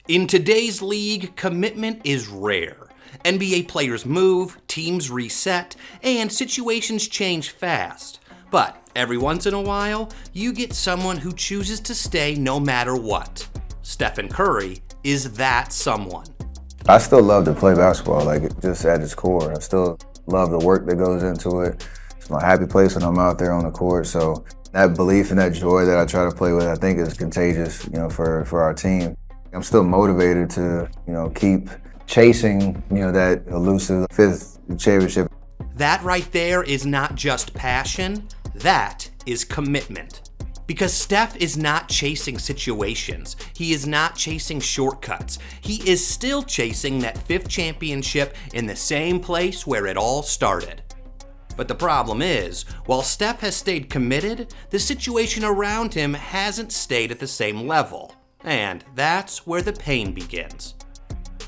In today's league, commitment is rare. NBA players move, teams reset, and situations change fast. But every once in a while, you get someone who chooses to stay no matter what. Steph Curry is that someone. I still love to play basketball, just at its core. I still love the work that goes into it. It's my happy place when I'm out there on the court. So that belief and that joy that I try to play with, I think is contagious, for our team. I'm still motivated to, keep chasing, that elusive fifth championship. That right there is not just passion, that is commitment. Because Steph is not chasing situations. He is not chasing shortcuts. He is still chasing that fifth championship in the same place where it all started. But the problem is, while Steph has stayed committed, the situation around him hasn't stayed at the same level. And that's where the pain begins.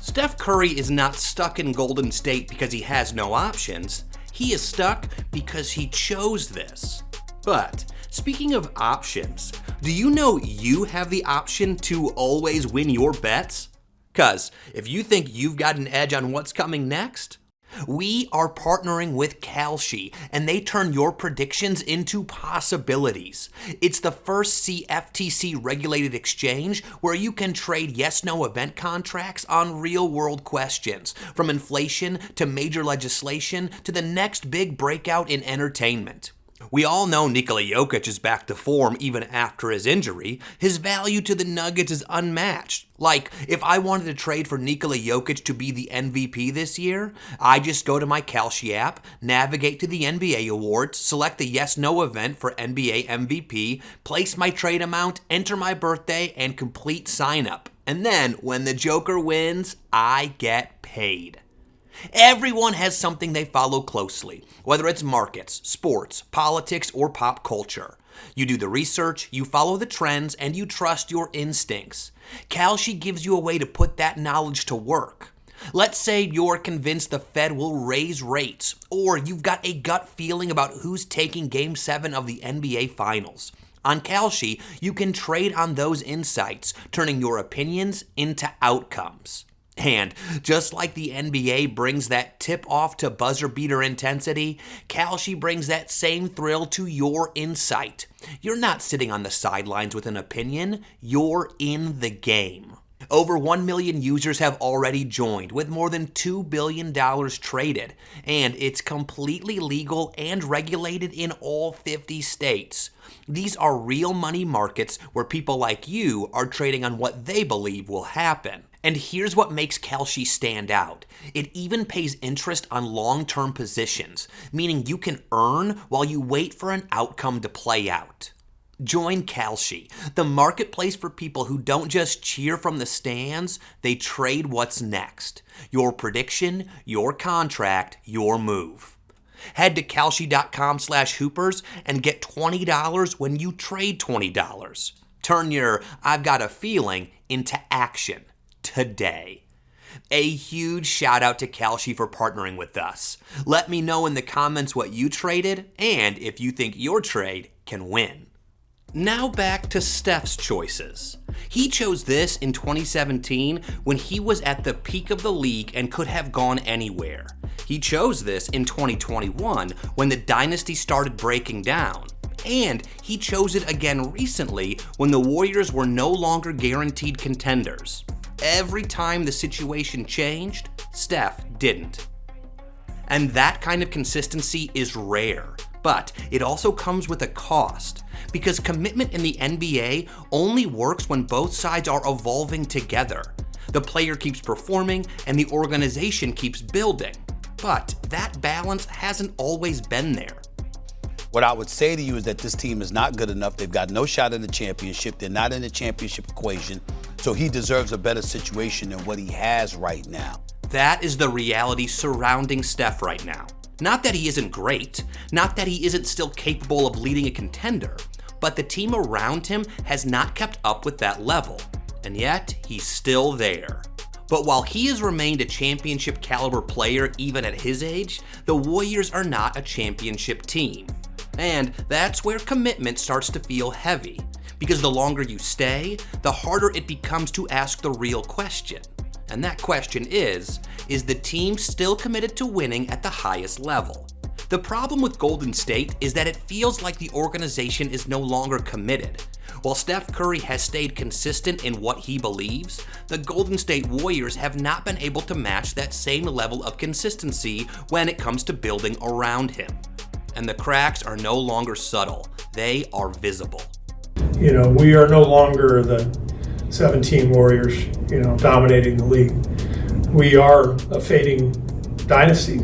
Steph Curry is not stuck in Golden State because he has no options. He is stuck because he chose this. But speaking of options, do you know you have the option to always win your bets? 'Cause if you think you've got an edge on what's coming next, we are partnering with Kalshi, and they turn your predictions into possibilities. It's the first CFTC regulated exchange where you can trade yes-no event contracts on real-world questions, from inflation to major legislation to the next big breakout in entertainment. We all know Nikola Jokic is back to form even after his injury. His value to the Nuggets is unmatched. Like, if I wanted to trade for Nikola Jokic to be the MVP this year, I just go to my Kalshi app, navigate to the NBA awards, select the yes-no event for NBA MVP, place my trade amount, enter my birthday, and complete sign-up. And then, when the Joker wins, I get paid. Everyone has something they follow closely, whether it's markets, sports, politics, or pop culture. You do the research, you follow the trends, and you trust your instincts. Kalshi gives you a way to put that knowledge to work. Let's say you're convinced the Fed will raise rates, or you've got a gut feeling about who's taking Game 7 of the NBA Finals. On Kalshi, you can trade on those insights, turning your opinions into outcomes. And just like the NBA brings that tip-off to buzzer-beater intensity, Kalshi brings that same thrill to your insight. You're not sitting on the sidelines with an opinion, you're in the game. Over 1 million users have already joined, with more than $2 billion traded, and it's completely legal and regulated in all 50 states. These are real money markets where people like you are trading on what they believe will happen. And here's what makes Kalshi stand out. It even pays interest on long-term positions, meaning you can earn while you wait for an outcome to play out. Join Kalshi, the marketplace for people who don't just cheer from the stands, they trade what's next. Your prediction, your contract, your move. Head to Kalshi.com/hoopers and get $20 when you trade $20. Turn your "I've got a feeling" into action today. A huge shout out to Kalshi for partnering with us. Let me know in the comments what you traded and if you think your trade can win. Now back to Steph's choices. He chose this in 2017 when he was at the peak of the league and could have gone anywhere. He chose this in 2021 when the dynasty started breaking down. And he chose it again recently when the Warriors were no longer guaranteed contenders. Every time the situation changed, Steph didn't. And that kind of consistency is rare, but it also comes with a cost, because commitment in the NBA only works when both sides are evolving together. The player keeps performing and the organization keeps building, but that balance hasn't always been there. What I would say to you is that this team is not good enough. They've got no shot in the championship. They're not in the championship equation. So he deserves a better situation than what he has right now. That is the reality surrounding Steph right now. Not that he isn't great, not that he isn't still capable of leading a contender, but the team around him has not kept up with that level. And yet, he's still there. But while he has remained a championship caliber player even at his age, the Warriors are not a championship team. And that's where commitment starts to feel heavy. Because the longer you stay, the harder it becomes to ask the real question. And that question is the team still committed to winning at the highest level? The problem with Golden State is that it feels like the organization is no longer committed. While Steph Curry has stayed consistent in what he believes, the Golden State Warriors have not been able to match that same level of consistency when it comes to building around him. And the cracks are no longer subtle, they are visible. We are no longer the 17 Warriors, dominating the league. We are a fading dynasty.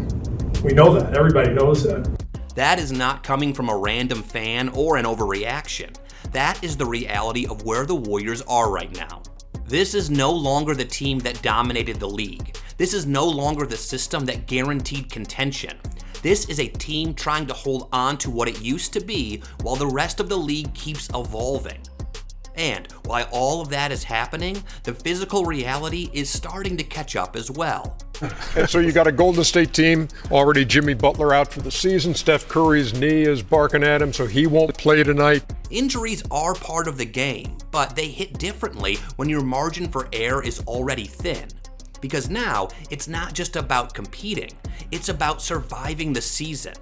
We know that. Everybody knows that. That is not coming from a random fan or an overreaction. That is the reality of where the Warriors are right now. This is no longer the team that dominated the league. This is no longer the system that guaranteed contention. This is a team trying to hold on to what it used to be while the rest of the league keeps evolving. And while all of that is happening, the physical reality is starting to catch up as well. And so you got a Golden State team, already Jimmy Butler out for the season. Steph Curry's knee is barking at him, so he won't play tonight. Injuries are part of the game, but they hit differently when your margin for error is already thin. Because now, it's not just about competing, it's about surviving the season.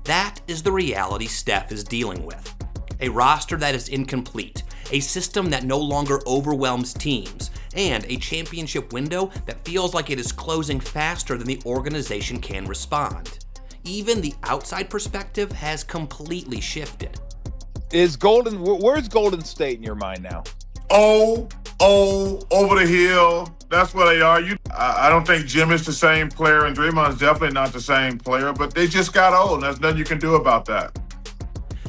That is the reality Steph is dealing with. A roster that is incomplete, a system that no longer overwhelms teams, and a championship window that feels like it is closing faster than the organization can respond. Even the outside perspective has completely shifted. Where's Golden State in your mind now? Over the hill. That's where they are. I don't think Jim is the same player, and Draymond's definitely not the same player, but they just got old, and there's nothing you can do about that.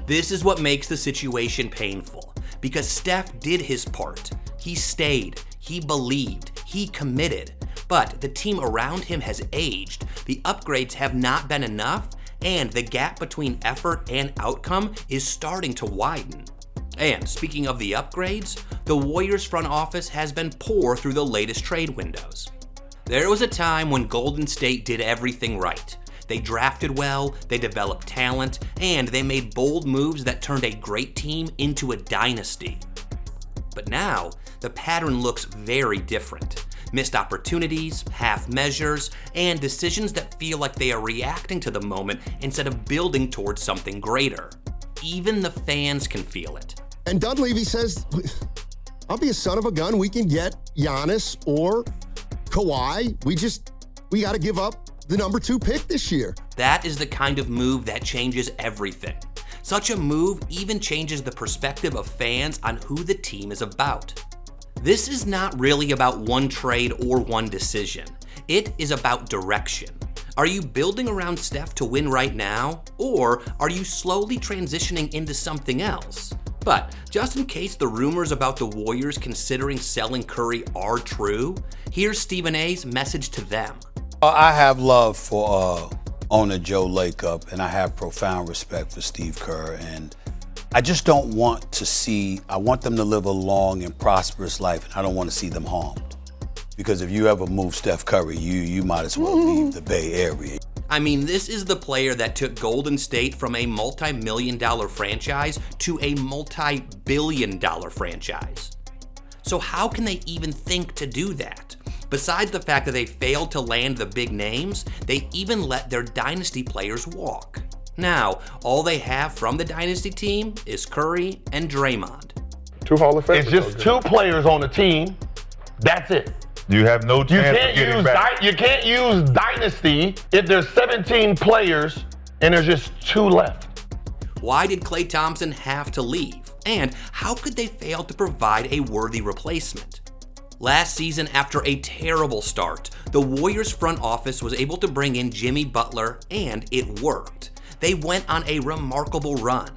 This is what makes the situation painful, because Steph did his part. He stayed, he believed, he committed, but the team around him has aged, the upgrades have not been enough, and the gap between effort and outcome is starting to widen. And speaking of the upgrades, the Warriors front office has been poor through the latest trade windows. There was a time when Golden State did everything right. They drafted well, they developed talent, and they made bold moves that turned a great team into a dynasty. But now, the pattern looks very different. Missed opportunities, half measures, and decisions that feel like they are reacting to the moment instead of building towards something greater. Even the fans can feel it. And Dunleavy says, I'll be a son of a gun. We can get Giannis or Kawhi. We got to give up the number 2 pick this year. That is the kind of move that changes everything. Such a move even changes the perspective of fans on who the team is about. This is not really about one trade or one decision. It is about direction. Are you building around Steph to win right now, or are you slowly transitioning into something else? But just in case the rumors about the Warriors considering selling Curry are true, here's Stephen A's message to them. I have love for owner Joe Lacob, and I have profound respect for Steve Kerr, and I just don't want to see, I want them to live a long and prosperous life, and I don't want to see them harmed. Because if you ever move Steph Curry, you might as well leave the Bay Area. I mean, this is the player that took Golden State from a multi-million-dollar franchise to a multi-billion-dollar franchise. So how can they even think to do that? Besides the fact that they failed to land the big names, they even let their dynasty players walk. Now, all they have from the dynasty team is Curry and Draymond. 2 Hall of Famers. It's just 2 players on the team. That's it. You have no chance of getting back. You can't use dynasty if there's 17 players and there's just 2 left. Why did Klay Thompson have to leave? And how could they fail to provide a worthy replacement? Last season, after a terrible start, the Warriors front office was able to bring in Jimmy Butler, and it worked. They went on a remarkable run.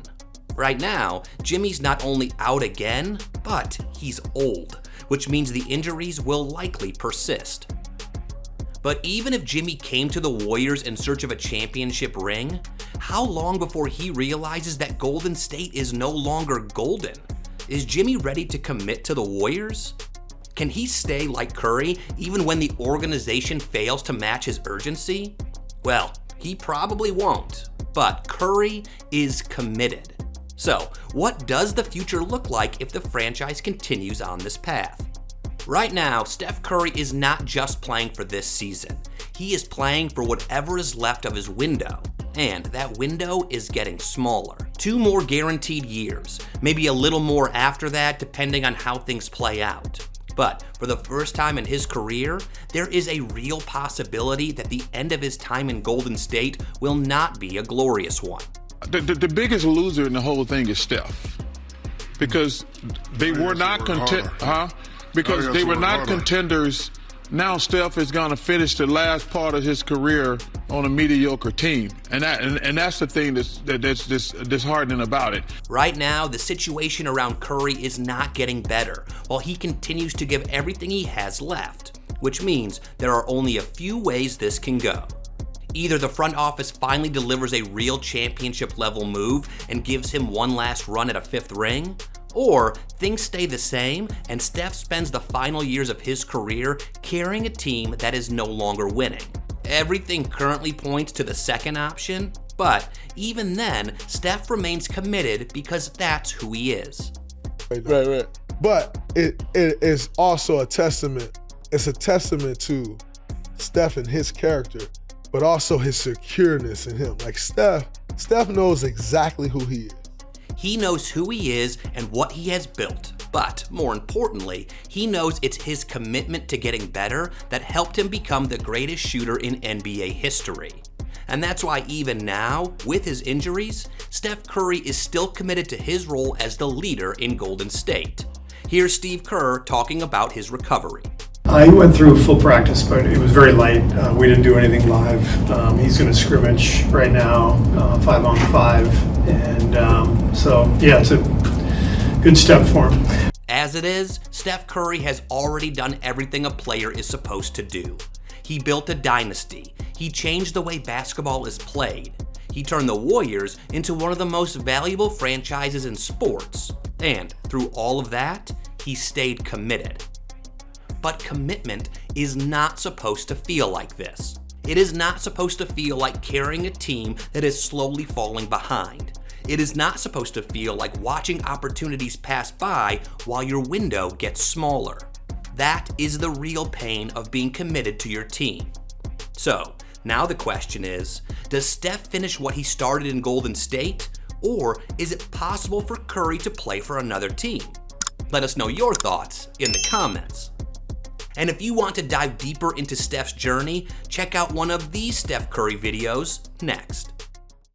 Right now, Jimmy's not only out again, but he's old, which means the injuries will likely persist. But even if Jimmy came to the Warriors in search of a championship ring, how long before he realizes that Golden State is no longer golden? Is Jimmy ready to commit to the Warriors? Can he stay like Curry even when the organization fails to match his urgency? Well, he probably won't, but Curry is committed. So, what does the future look like if the franchise continues on this path? Right now, Steph Curry is not just playing for this season. He is playing for whatever is left of his window, and that window is getting smaller. 2 more guaranteed years, maybe a little more after that depending on how things play out. But for the first time in his career, there is a real possibility that the end of his time in Golden State will not be a glorious one. The biggest loser in the whole thing is Steph, because they were not contenders. Now Steph is going to finish the last part of his career on a mediocre team, and that's the thing that's disheartening about it. Right now, the situation around Curry is not getting better, while he continues to give everything he has left, which means there are only a few ways this can go. Either the front office finally delivers a real championship-level move and gives him one last run at a 5th ring, or things stay the same and Steph spends the final years of his career carrying a team that is no longer winning. Everything currently points to the second option, but even then, Steph remains committed because that's who he is. Right. But it is also a testament. It's a testament to Steph and his character, but also his secureness in him. Like Steph knows exactly who he is. He knows who he is and what he has built, but more importantly, he knows it's his commitment to getting better that helped him become the greatest shooter in NBA history. And that's why even now, with his injuries, Steph Curry is still committed to his role as the leader in Golden State. Here's Steve Kerr talking about his recovery. I went through full practice, but it was very light. We didn't do anything live. He's going to scrimmage right now, 5-on-5, and so yeah, it's a good step for him. As it is, Steph Curry has already done everything a player is supposed to do. He built a dynasty. He changed the way basketball is played. He turned the Warriors into one of the most valuable franchises in sports. And through all of that, he stayed committed. But commitment is not supposed to feel like this. It is not supposed to feel like carrying a team that is slowly falling behind. It is not supposed to feel like watching opportunities pass by while your window gets smaller. That is the real pain of being committed to your team. So, now the question is, does Steph finish what he started in Golden State? Or is it possible for Curry to play for another team? Let us know your thoughts in the comments. And if you want to dive deeper into Steph's journey, check out one of these Steph Curry videos next.